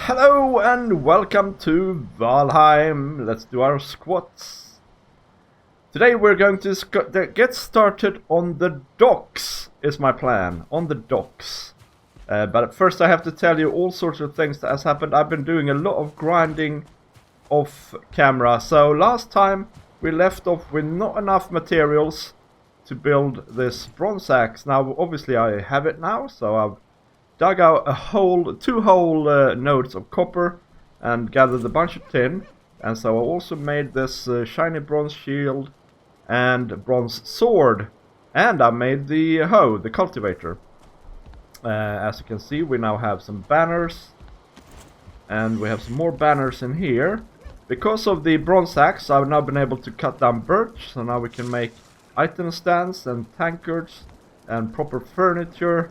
Hello and welcome to Valheim. Let's do our squats. Today we're going to get started on the docks, is my plan. On the docks. But first I have to tell you all sorts of things that has happened. I've been doing a lot of grinding off camera. So last time we left off with not enough materials to build this bronze axe. Now obviously I have it now, so I've dug out two whole nodes of copper and gathered a bunch of tin. And so I also made this shiny bronze shield and bronze sword. And I made the hoe, the cultivator. As you can see, we now have some banners. And we have some more banners in here. Because of the bronze axe, I've now been able to cut down birch. So now we can make item stands and tankards and proper furniture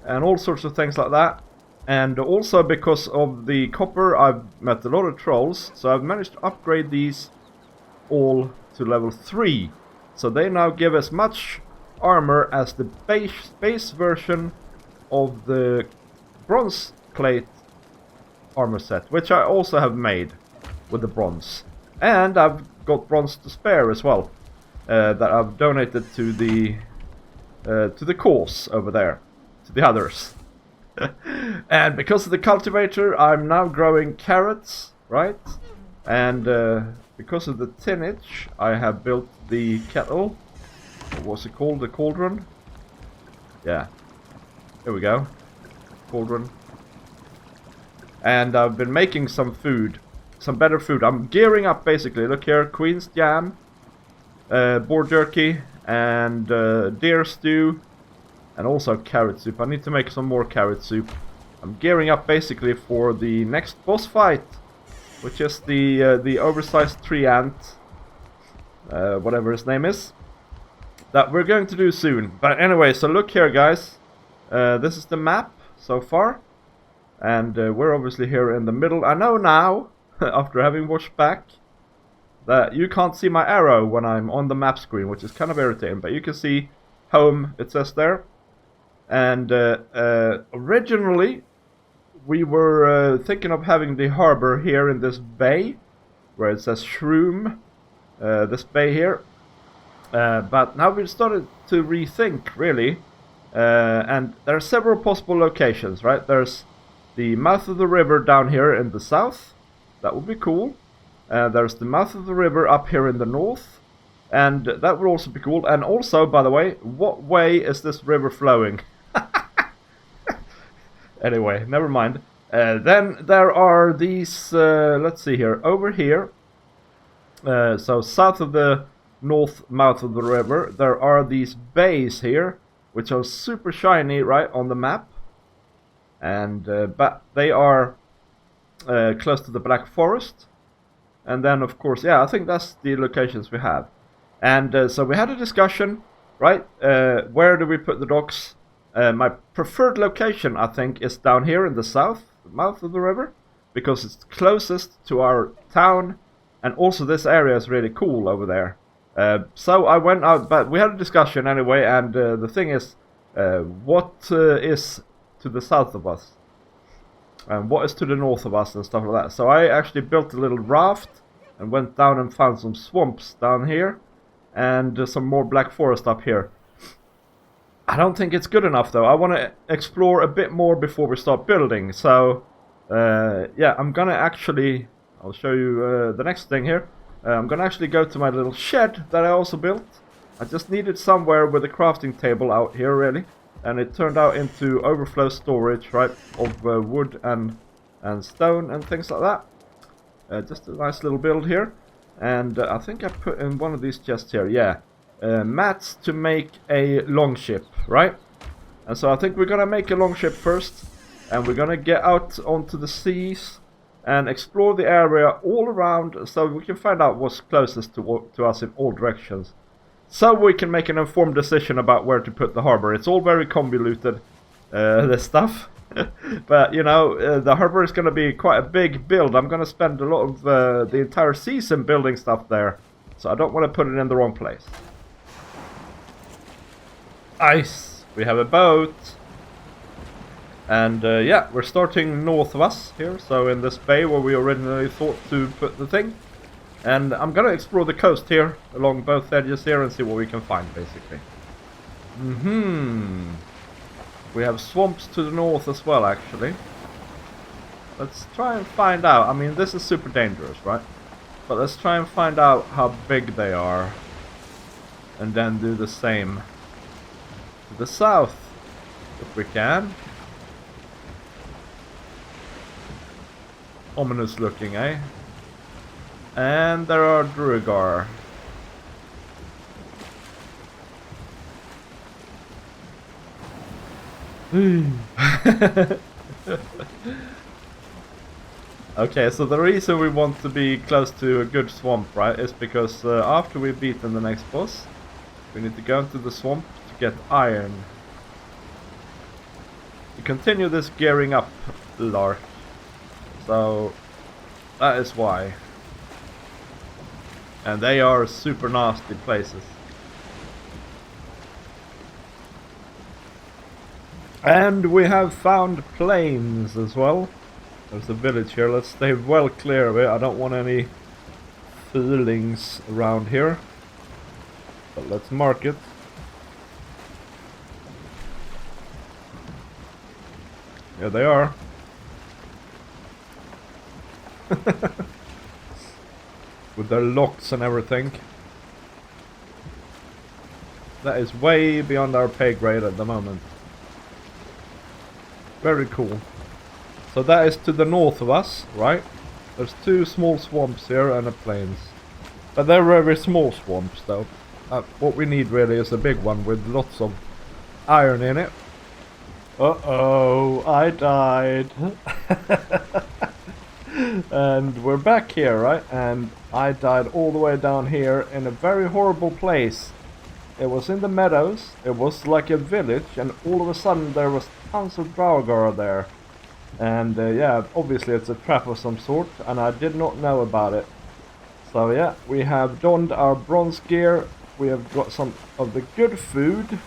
and all sorts of things like that. And also because of the copper, I've met a lot of trolls, so I've managed to upgrade these all to level 3. So they now give as much armor as the base version of the bronze plate armor set, which I also have made with the bronze. And I've got bronze to spare as well, that I've donated to the cause over there. To the others. And because of the cultivator, I'm now growing carrots, right? And because of the tillage, I have built the kettle. What's it called? The cauldron? Yeah. There we go. Cauldron. And I've been making some food. Some better food. I'm gearing up basically. Look here. Queen's jam. Boar jerky. And deer stew. And also carrot soup. I need to make some more carrot soup. I'm gearing up basically for the next boss fight, which is the oversized tree ant, whatever his name is, that we're going to do soon. But anyway, so look here, guys. This is the map so far, and we're obviously here in the middle. I know now, after having watched back, that you can't see my arrow when I'm on the map screen, which is kind of irritating. But you can see home. It says there. And originally, we were thinking of having the harbor here in this bay, where it says Shroom, this bay here. But now we've started to rethink, really. And there are several possible locations, right? There's the mouth of the river down here in the south. That would be cool. There's the mouth of the river up here in the north. And that would also be cool. And also, by the way, what way is this river flowing? Anyway, never mind. Then there are these, let's see here, over here. So south of the north mouth of the river, there are these bays here, which are super shiny, right, on the map. And but they are close to the Black Forest. And then, of course, yeah, I think that's the locations we have. And so we had a discussion, right? Where do we put the docks? My preferred location, I think, is down here in the south, mouth of the river, because it's closest to our town, and also this area is really cool over there. So I went out, but we had a discussion anyway, and the thing is, what is to the south of us? And what is to the north of us and stuff like that. So I actually built a little raft, and went down and found some swamps down here, and some more black forest up here. I don't think it's good enough though. I want to explore a bit more before we start building. So, yeah, I'm gonna actually... I'll show you the next thing here. I'm gonna actually go to my little shed that I also built. I just needed somewhere with a crafting table out here, really. And it turned out into overflow storage, right, of wood and stone and things like that. Just a nice little build here. And I think I put in one of these chests here, yeah. Mats to make a longship, right? And so I think we're gonna make a longship first, and we're gonna get out onto the seas and explore the area all around, so we can find out what's closest to us in all directions, so we can make an informed decision about where to put the harbor. It's all very convoluted, this stuff. But you know, the harbor is gonna be quite a big build. I'm gonna spend a lot of the entire season building stuff there, so I don't want to put it in the wrong place. Ice. We have a boat. And yeah, we're starting north of us here, so in this bay where we originally thought to put the thing. And I'm gonna explore the coast here, along both edges here, and see what we can find, basically. We have swamps to the north as well, actually. Let's try and find out. I mean, this is super dangerous, right? But let's try and find out how big they are. And then do the same to the south, if we can. Ominous looking, eh? And there are druegar. Okay, so the reason we want to be close to a good swamp, right, is because after we've beaten the next boss, we need to go into the swamp to get iron. To continue this gearing up lark. So, that is why. And they are super nasty places. And we have found plains as well. There's a village here. Let's stay well clear of it. I don't want any feelings around here. But let's mark it. Here they are. With their locks and everything. That is way beyond our pay grade at the moment. Very cool. So that is to the north of us, right? There's two small swamps here and a plains. But they're very small swamps though. What we need really is a big one with lots of iron in it. Uh-oh, I died. And we're back here, right? And I died all the way down here in a very horrible place. It was in the meadows, it was like a village, and all of a sudden there was tons of druegar there. And yeah, obviously it's a trap of some sort, and I did not know about it. So yeah, we have donned our bronze gear, we have got some of the good food.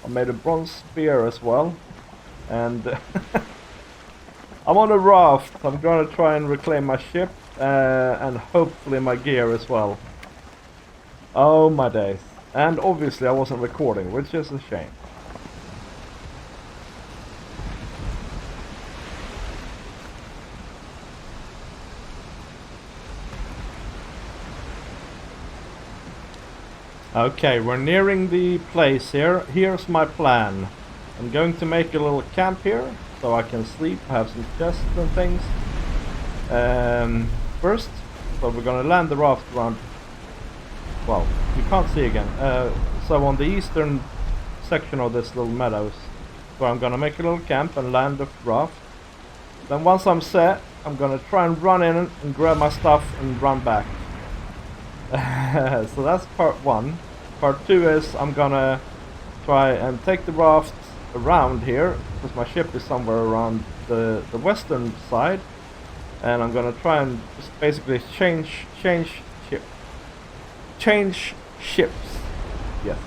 I made a bronze spear as well. And I'm on a raft. I'm gonna try and reclaim my ship and hopefully my gear as well. Oh my days. And obviously I wasn't recording, which is a shame. Okay, we're nearing the place here. Here's my plan. I'm going to make a little camp here, so I can sleep, have some chests and things. First, so we're gonna land the raft around, well, you can't see again. So on the eastern section of this little meadows, where I'm gonna make a little camp and land the raft. Then once I'm set, I'm gonna try and run in and grab my stuff and run back. So that's part one. Part two is I'm gonna try and take the raft around here, because my ship is somewhere around the western side, and I'm gonna try and just basically change ships. Yes.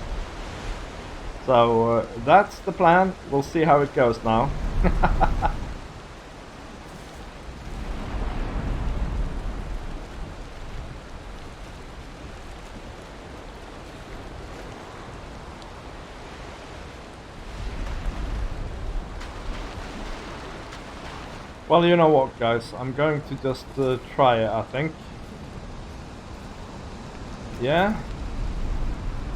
So that's the plan. We'll see how it goes now. Well, you know what, guys, I'm going to just try it, I think. Yeah.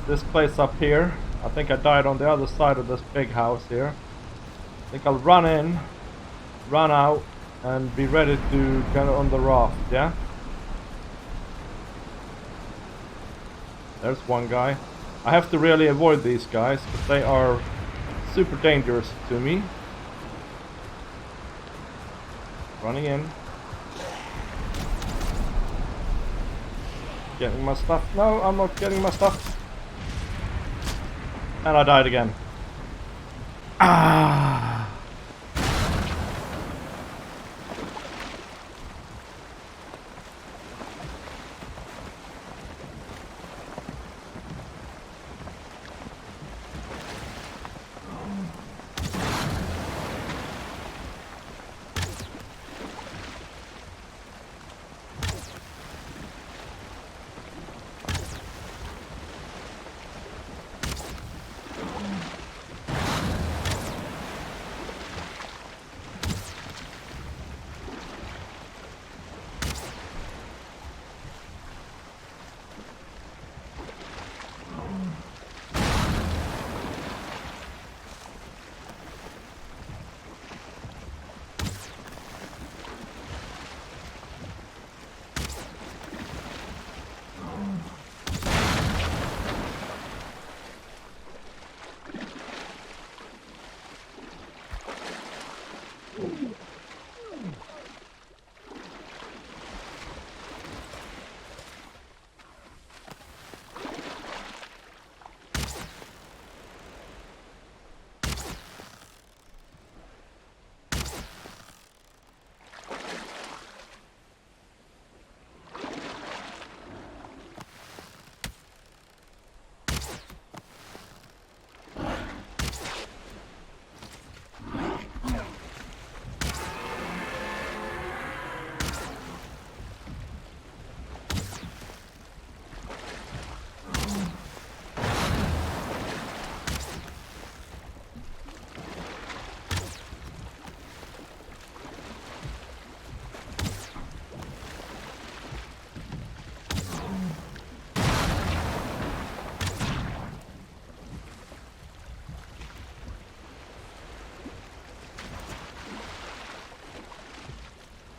This place up here. I think I died on the other side of this big house here. I think I'll run in, run out, and be ready to get on the raft, yeah? There's one guy. I have to really avoid these guys, because they are super dangerous to me. Running in. Getting my stuff. No, I'm not getting my stuff. And I died again. Ah!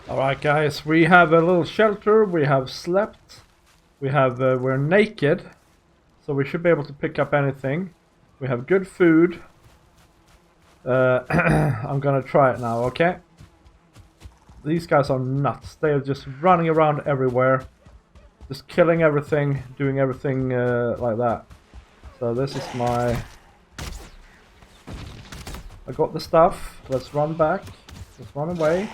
Alright guys, we have a little shelter, we have slept, we're naked, so we should be able to pick up anything. We have good food. I'm gonna try it now, okay? These guys are nuts. They are just running around everywhere. Just killing everything, doing everything like that. So this is my... I got the stuff. Let's run back. Let's run away.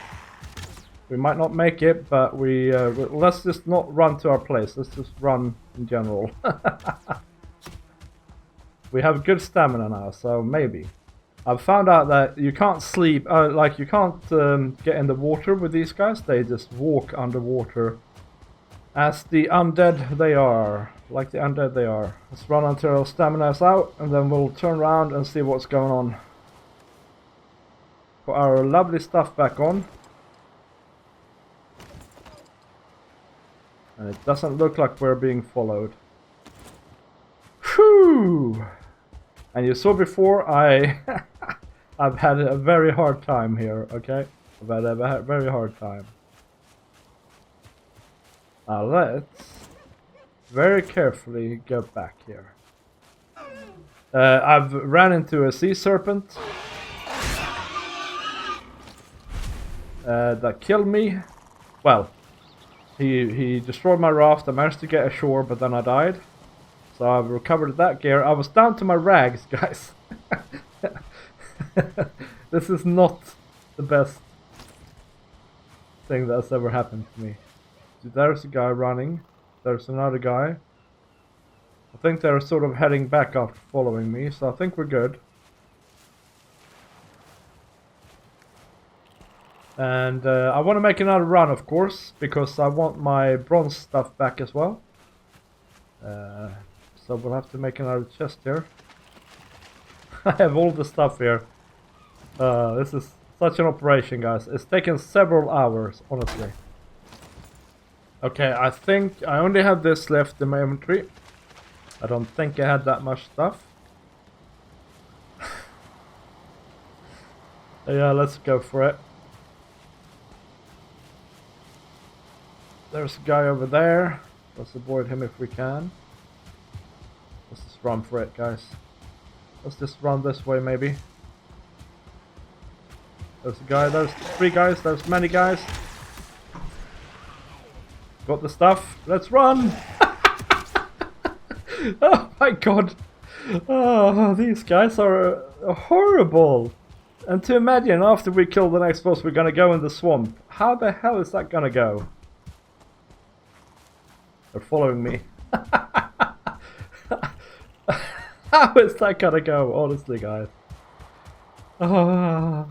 We might not make it, but let's just not run to our place. Let's just run in general. We have good stamina now, so maybe. I've found out that you can't sleep, like you can't get in the water with these guys. They just walk underwater as the undead they are. Like the undead they are. Let's run until our stamina is out, and then we'll turn around and see what's going on. Put our lovely stuff back on. And it doesn't look like we're being followed. Whew! And you saw before, I've had a very hard time here, okay? I've had a very hard time. Now let's very carefully go back here. I've ran into a sea serpent that killed me. Well, he destroyed my raft. I managed to get ashore, but then I died. So I've recovered that gear. I was down to my rags, guys. This is not the best thing that's ever happened to me. There's a guy running. There's another guy. I think they're sort of heading back after following me, so I think we're good. And I want to make another run, of course, because I want my bronze stuff back as well. So we'll have to make another chest here. I have all the stuff here. This is such an operation, guys. It's taken several hours, honestly. Okay, I think I only have this left in my inventory. I don't think I had that much stuff. Yeah, let's go for it. There's a guy over there. Let's avoid him if we can. Let's just run for it, guys. Let's just run this way, maybe. There's a guy. There's 3 guys. There's many guys. Got the stuff. Let's run! Oh my god. Oh, these guys are horrible. And to imagine after we kill the next boss, we're gonna go in the swamp. How the hell is that gonna go? They're following me. How is that gonna go? Honestly, guys. Alright,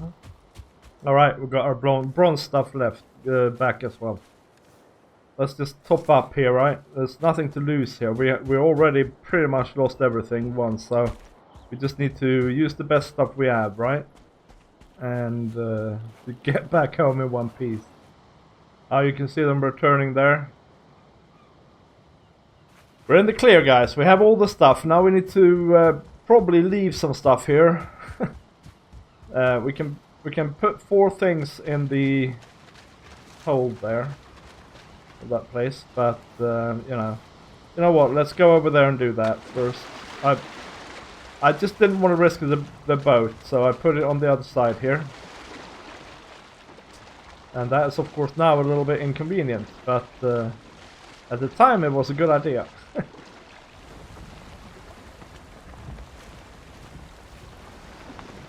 we've got our bronze stuff left back as well. Let's just top up here, right? There's nothing to lose here. We already pretty much lost everything once, so we just need to use the best stuff we have, right? And to get back home in one piece. You can see them returning there. We're in the clear, guys. We have all the stuff. Now we need to probably leave some stuff here. We can put 4 things in the hold there. That place, but you know what? Let's go over there and do that first. I just didn't want to risk the boat, so I put it on the other side here. And that is, of course, now a little bit inconvenient, but at the time it was a good idea.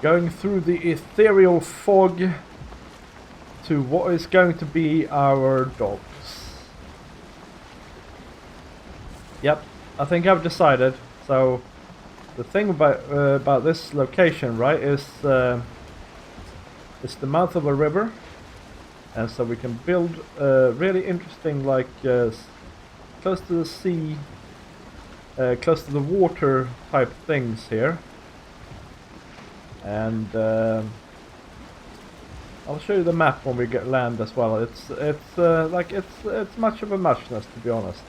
Going through the ethereal fog to what is going to be our dogs. Yep, I think I've decided. So the thing about this location, right, is it's the mouth of a river, and so we can build really interesting, like close to the sea, close to the water type things here. And I'll show you the map when we get land as well. It's much of a muchness, to be honest.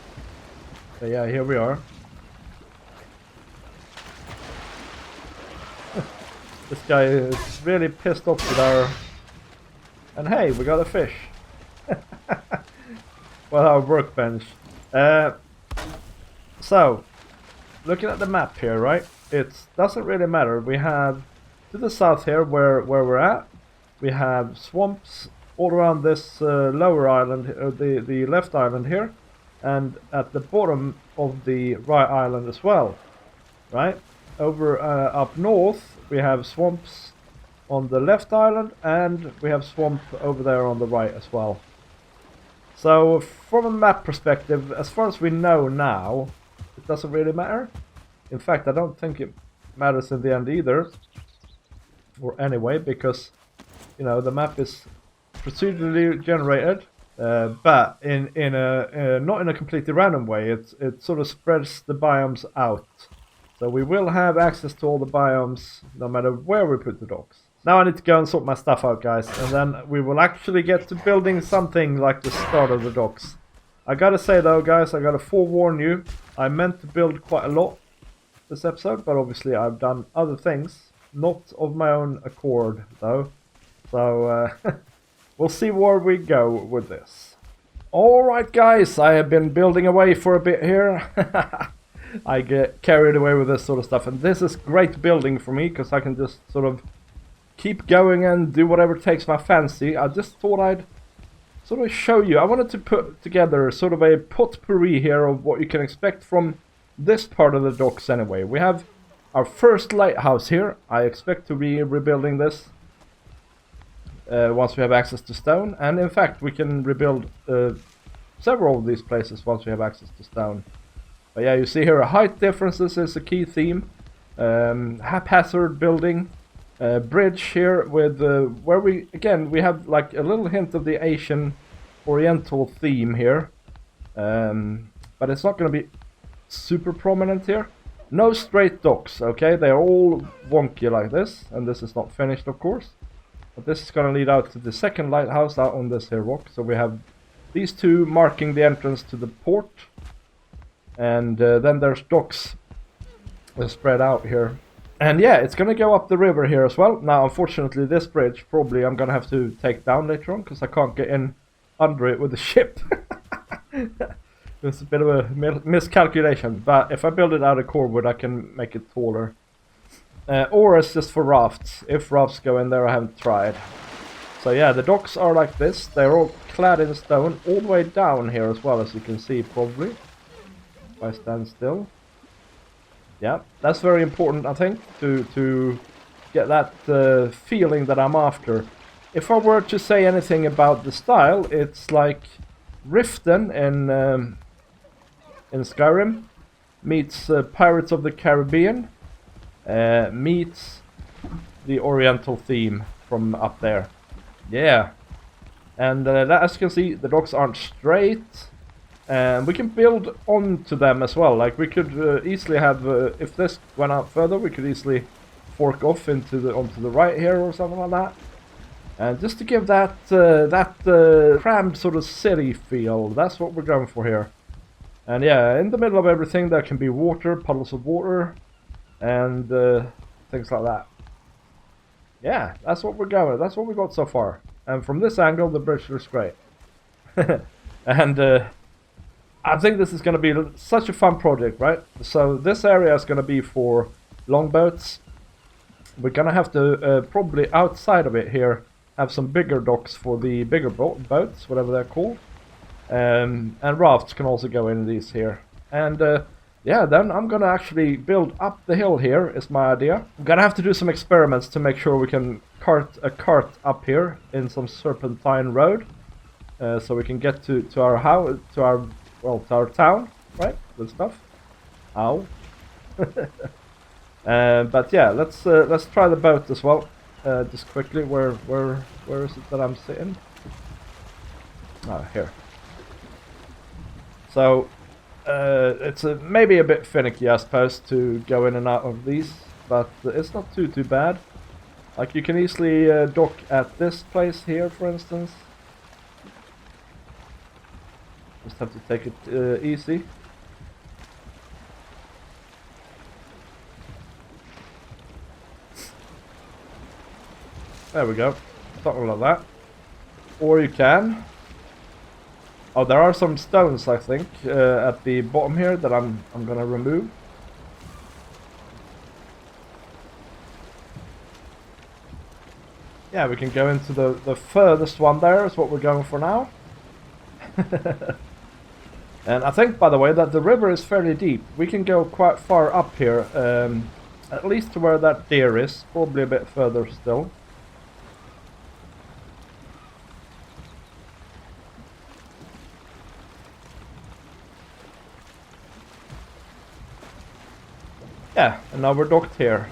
So yeah, here we are. This guy is really pissed off with our... And hey, we got a fish. Well, our workbench. So, looking at the map here, right? It doesn't really matter. We have to the south here, where we're at, we have swamps all around this lower island, the left island here, and at the bottom of the right island as well, right? Over up north, we have swamps on the left island, and we have swamp over there on the right as well. So from a map perspective, as far as we know now, it doesn't really matter. In fact, I don't think it matters in the end either. Or anyway, because, you know, the map is procedurally generated, but in a not in a completely random way. It sort of spreads the biomes out. So we will have access to all the biomes no matter where we put the docks. Now I need to go and sort my stuff out, guys, and then we will actually get to building something like the start of the docks. I gotta say though, guys, I gotta forewarn you, I meant to build quite a lot this episode, but obviously I've done other things, not of my own accord though. So we'll see where we go with this. Alright guys, I have been building away for a bit here. I get carried away with this sort of stuff, and this is great building for me because I can just sort of keep going and do whatever takes my fancy. I just thought I'd sort of show you. I wanted to put together sort of a potpourri here of what you can expect from this part of the docks anyway. We have our first lighthouse here. I expect to be rebuilding this once we have access to stone. And in fact, we can rebuild several of these places once we have access to stone. But yeah, you see here, height differences is a key theme. Haphazard building. Bridge here with where we have like a little hint of the Asian Oriental theme here, but it's not going to be super prominent here. No straight docks, okay? They're all wonky like this, and this is not finished, of course. But this is going to lead out to the second lighthouse out on this here rock. So we have these two marking the entrance to the port, and then there's docks spread out here. And yeah, it's going to go up the river here as well. Now, unfortunately, this bridge probably I'm going to have to take down later on because I can't get in under it with the ship. It's a bit of a miscalculation. But if I build it out of core wood, I can make it taller. Or it's just for rafts. If rafts go in there, I haven't tried. So yeah, the docks are like this. They're all clad in stone all the way down here as well, as you can see probably. If I stand still. Yeah, that's very important, I think, to get that feeling that I'm after. If I were to say anything about the style, it's like Riften in Skyrim meets Pirates of the Caribbean meets the Oriental theme from up there. Yeah, and as you can see, the docks aren't straight. And we can build onto them as well. Like we could easily have, if this went out further, we could easily fork off onto the right here or something like that. And just to give that crammed sort of city feel, that's what we're going for here. And yeah, in the middle of everything there can be water, puddles of water, and things like that. Yeah, that's what we're going. That's what we got so far. And from this angle, the bridge looks great. And I think this is going to be such a fun project, right? So this area is going to be for longboats. We're going to have to probably outside of it here have some bigger docks for the bigger boats, whatever they're called. And rafts can also go in these here. And yeah, then I'm going to actually build up the hill here, is my idea. I'm going to have to do some experiments to make sure we can cart a cart up here in some serpentine road. So we can get to our house, to our town, right? Good stuff. Ow. But yeah, let's try the boat as well. Just quickly, where is it that I'm sitting? Oh, here. So it's maybe a bit finicky, I suppose, to go in and out of these, but it's not too bad. Like you can easily dock at this place here, for instance. Just have to take it easy. There we go. Something like that. Or you can Oh, there are some stones, I think, at the bottom here that I'm gonna remove. Yeah, we can go into the furthest one there is what we're going for now. And I think, by the way, that the river is fairly deep. We can go quite far up here, at least to where that deer is, probably a bit further still. Yeah, and now we're docked here.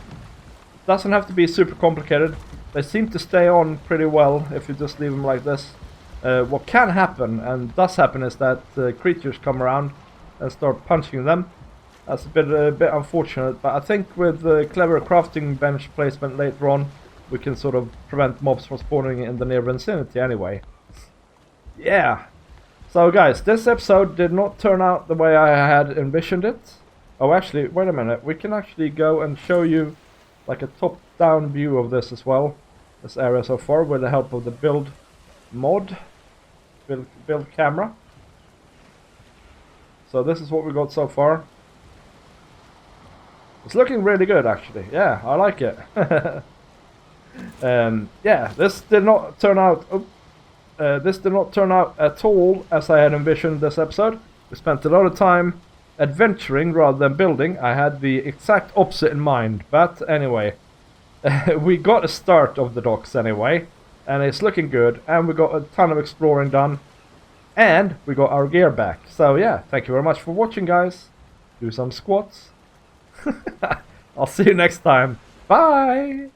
Doesn't have to be super complicated. They seem to stay on pretty well if you just leave them like this. What can happen, and does happen, is that creatures come around and start punching them. That's a bit unfortunate, but I think with the clever crafting bench placement later on, we can sort of prevent mobs from spawning in the near vicinity anyway. Yeah. So guys, this episode did not turn out the way I had envisioned it. Oh, actually, wait a minute. We can actually go and show you like a top-down view of this as well. This area so far, with the help of the build mod. Build camera. So this is what we got so far. It's looking really good, actually. Yeah, I like it. Yeah, this did not turn out. This did not turn out at all as I had envisioned this episode. We spent a lot of time adventuring rather than building. I had the exact opposite in mind, but anyway, we got a start of the docks anyway, and it's looking good, and we got a ton of exploring done, and we got our gear back. So yeah, thank you very much for watching, guys. Do some squats. I'll see you next time. Bye!